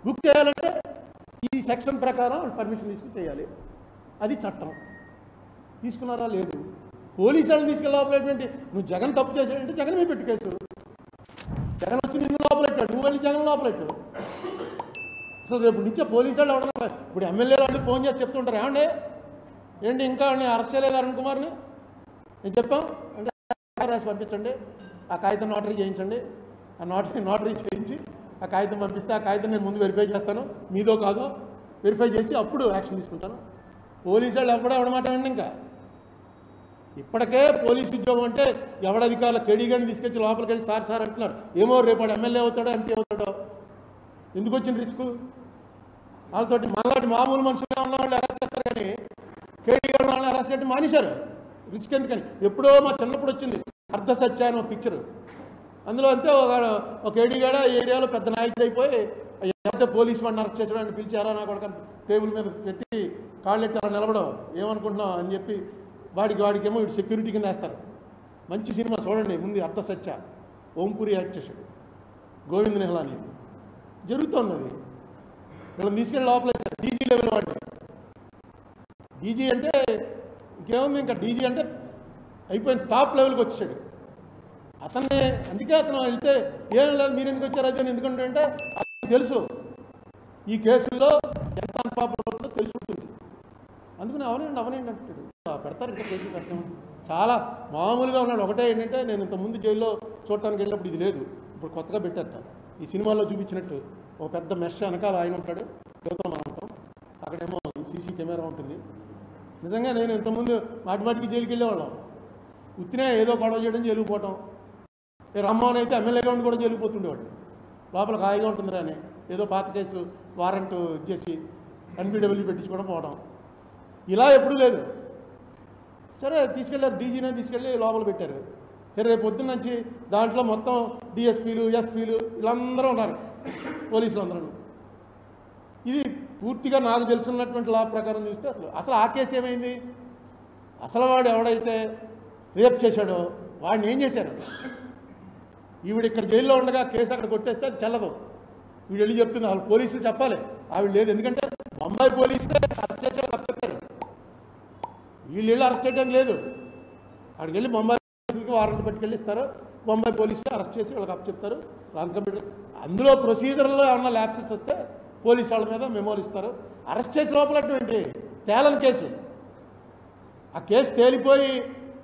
Book చేయాలంటే ఈ section ప్రకారం పర్మిషన్ తీసుకుని చేయాలి. అది చట్టం. తీసుకున్నారా? లేదు. పోలీసు వాళ్ళని తీసుకెళ్ళి లోపలేటువంటి నువ్వు జగన్ తప్పు చేశాడంటే జగన్ మీద పెట్టు కేసు. జగన్ వచ్చి నిన్ను లోపలెట్టాడు, నువ్వు వెళ్ళి జగన్ లోపలెట్టు. అసలు రేపు నుంచే పోలీసు వాళ్ళు ఎవడన్నా ఇప్పుడు ఎమ్మెల్యేలు వాళ్ళు ఫోన్ చేసి చెప్తుంటారు, ఏమండి ఏంటి ఇంకా అరెస్ట్ చేయలేదు అరుణ్ కుమార్ని? నేను చెప్పాం అంటే రాసి పంపించండి, ఆ కాగితం నోటరీ చేయించండి, ఆ నోటరీ చేయించి ఆ కాగితం పంపిస్తే ఆ కాగితం నేను ముందు వెరిఫై చేస్తాను, మీదో కాదో వెరిఫై చేసి అప్పుడు యాక్షన్ తీసుకుంటాను. పోలీసు వాళ్ళు ఎవడమాట అండి. ఇంకా ఇప్పటికే పోలీసు ఉద్యోగం అంటే ఎవడధికారులు కేడీగాడిని తీసుకొచ్చి లోపలికి వెళ్ళి సార్ అంటున్నారు. ఏమో రేపాడు ఎమ్మెల్యే అవుతాడో ఎంపీ అవుతాడో. ఎందుకు వచ్చిన రిస్క్? వాళ్ళతోటి మనలాంటి మామూలు మనుషులుగా ఉన్న వాళ్ళు అరెస్ట్ చేస్తారు, కానీ కేడీగాడు వాళ్ళని అరెస్ట్ చేయడం మానేశారు. రిస్క్ ఎందుకని? ఎప్పుడో మా చిన్నప్పుడు వచ్చింది అర్ధ సత్య అని ఒక పిక్చర్. అందులో అంతే ఒక కేడీగాడ ఏరియాలో పెద్ద నాయకుడు అయిపోయి ఎవరైతే పోలీసు వాడిని అరెస్ట్ చేసాడని పిలిచారా నాకు ఒక టేబుల్ మీద పెట్టి కాళ్ళెట్టి అలా నిలబడవు ఏమనుకుంటున్నావు అని చెప్పి వాడికేమో ఇటు సెక్యూరిటీ కింద వేస్తారు. మంచి సినిమా చూడండి. ముందు అర్ధ సత్య, ఓంపురి యాక్ట్ చేశాడు, గోవింద్ నిహలాని. జరుగుతోంది అది. వీళ్ళని తీసుకెళ్ళి లోపలేసారు. డీజీ లెవెల్ వాడిని. డీజీ అంటే ఇంకేముంది, ఇంకా డీజీ అంటే అయిపోయిన టాప్ లెవెల్కి వచ్చేసాడు అతన్ని. అందుకే అతను వెళ్తే ఏం లేదు మీరు ఎందుకు వచ్చారు అదే ఎందుకంటే అంటే అతనికి తెలుసు ఈ కేసుల్లో ఎంత అన్పాపులర్ అవుతుందో తెలుసుంటుంది. అందుకని అవనండి అంటాడు. పెడతారు ఇంకా కేసులు పెట్టడం. చాలా మామూలుగా ఉన్నాడు. ఒకటే ఏంటంటే నేను ఇంతకుముందు జైల్లో చూడటానికి వెళ్ళినప్పుడు ఇది లేదు, ఇప్పుడు కొత్తగా పెట్టారట. ఈ సినిమాల్లో చూపించినట్టు ఒక పెద్ద మెష్ వెనకాల ఆయన ఉంటాడు, యువతలో మనం ఉంటాం, అక్కడేమో సీసీ కెమెరా ఉంటుంది. నిజంగా నేను ఇంతకుముందు మాటిమాటికి జైలుకి వెళ్ళేవాళ్ళం. ఉత్తినే ఏదో గొడవ చేయడం జైలుకి పోవటం. రామ్మోహన్ అయితే ఎమ్మెల్యేగా ఉండి కూడా జైలుకి పోతుండేవాడు. లోపల హాయిగా ఉంటుందిరా అని ఏదో పాత కేసు వారెంట్ ఇచ్చేసి ఎన్బిడబ్ల్యూ పెట్టించుకోవడం పోవడం. ఇలా ఎప్పుడూ లేదు. సరే తీసుకెళ్ళారు, డీజీనే తీసుకెళ్ళి లోపల పెట్టారు. సరే రేపు పొద్దున్న నుంచి దాంట్లో మొత్తం డిఎస్పీలు ఎస్పీలు వీళ్ళందరూ ఉన్నారు, పోలీసులు అందరూ. ఇది పూర్తిగా నాకు తెలుసున్నటువంటి లా ప్రకారం చూస్తే అసలు ఆ కేసు ఏమైంది? అసలు వాడు ఎవడైతే రేప్ చేశాడో వాడిని ఏం చేశారు? ఈవిడ ఇక్కడ జైల్లో ఉండగా కేసు అక్కడ కొట్టేస్తే అది చెల్లదు. వీడు వెళ్ళి చెప్తుంది, వాళ్ళు పోలీసులు చెప్పాలి, ఆవిడ లేదు. ఎందుకంటే బొంబాయి పోలీసులే అరెస్ట్ చేసే అప్పచెప్పారు, వీళ్ళు వెళ్ళి అరెస్ట్ చేయడం లేదు. అక్కడికి వెళ్ళి బొంబాయి పోలీసులకి వారెంట్ పట్టుకెళ్ళి ఇస్తారు, బొంబాయి పోలీసులు అరెస్ట్ చేసి వాళ్ళకి అప్పచెప్తారు. అందులో ప్రొసీజర్లో ఏమన్నా ల్యాప్సెస్ వస్తే పోలీసు వాళ్ళ మీద మెమోలు ఇస్తారు. అరెస్ట్ చేసి లోపలటువంటి తేలని కేసు. ఆ కేసు తేలిపోయి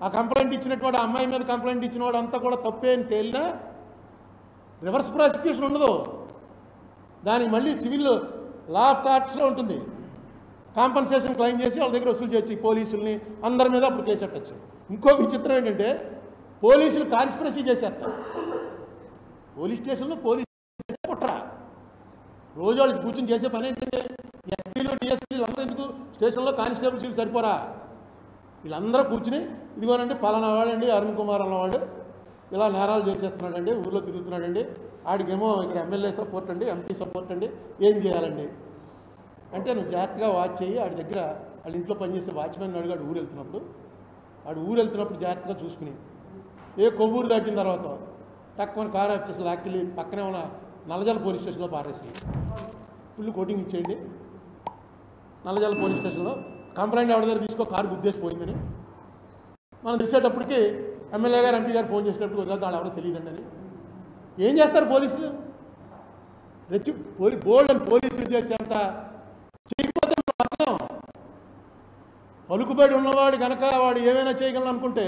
ఆ కంప్లైంట్ ఇచ్చినటువంటి అమ్మాయి మీద కంప్లైంట్ ఇచ్చినవాడు అంతా కూడా తప్పే అని తేలినా రివర్స్ ప్రాసిక్యూషన్ ఉండదు. దానికి మళ్ళీ సివిల్ లా ఆఫ్ కార్ట్స్లో ఉంటుంది. కాంపన్సేషన్ క్లెయిమ్ చేసి వాళ్ళ దగ్గర వసూలు చేయొచ్చు పోలీసుల్ని అందరి మీద. అప్పుడు కేసు పెట్టచ్చు. ఇంకో విచిత్రం ఏంటంటే పోలీసులు కాన్స్పిరసీ చేసేస్తా. పోలీస్ స్టేషన్లో పోలీసు కుట్రా రోజు వాళ్ళకి కూర్చొని చేసే పని ఏంటంటే ఎస్పీలు డిఎస్పీలు అందరూ ఎందుకు స్టేషన్లో కానిస్టేబుల్స్ వీళ్ళు సరిపోరా? వీళ్ళందరూ కూర్చుని ఇదిగోనండి పలానా వాడండి అరుణ్ కుమార్ అన్నవాడు ఇలా నేరాలు చేసేస్తున్నాడండి, ఊళ్ళో తిరుగుతున్నాడండి, ఆడికేమో ఇక్కడ ఎమ్మెల్యే సపోర్ట్ అండి, ఎంపీ సపోర్ట్ అండి, ఏం చేయాలండి అంటే నువ్వు జాగ్రత్తగా వాచ్ చేయి. ఆడి దగ్గర వాళ్ళ ఇంట్లో పనిచేసే వాచ్మెన్ అడిగాడు ఊరు వెళ్తున్నప్పుడు జాగ్రత్తగా చూసుకుని ఏ కొవ్వూరు దాటిన తర్వాత తక్కువ కారు వచ్చేసి లాక్కెళ్ళి పక్కనే ఉన్న నల్లజల పోలీస్ స్టేషన్లో పారేసి ఫుల్ కోటింగ్ ఇచ్చేయండి. నల్లజల పోలీస్ స్టేషన్లో కంప్లైంట్ ఎవరి దగ్గర తీసుకో కారు గుద్దేసిపోయిందని మనం తీసేటప్పటికి ఎమ్మెల్యే గారు ఎంపీ గారు ఫోన్ చేసినప్పుడు వదిలేదు వాళ్ళు ఎవరో తెలియదండి అని. ఏం చేస్తారు పోలీసులు? బోల్డ్ అని పోలీసులు చేసేంత చేయకపోతే అర్థం. పలుకుబడి ఉన్నవాడు కనుక వాడు ఏమైనా చేయగలను అనుకుంటే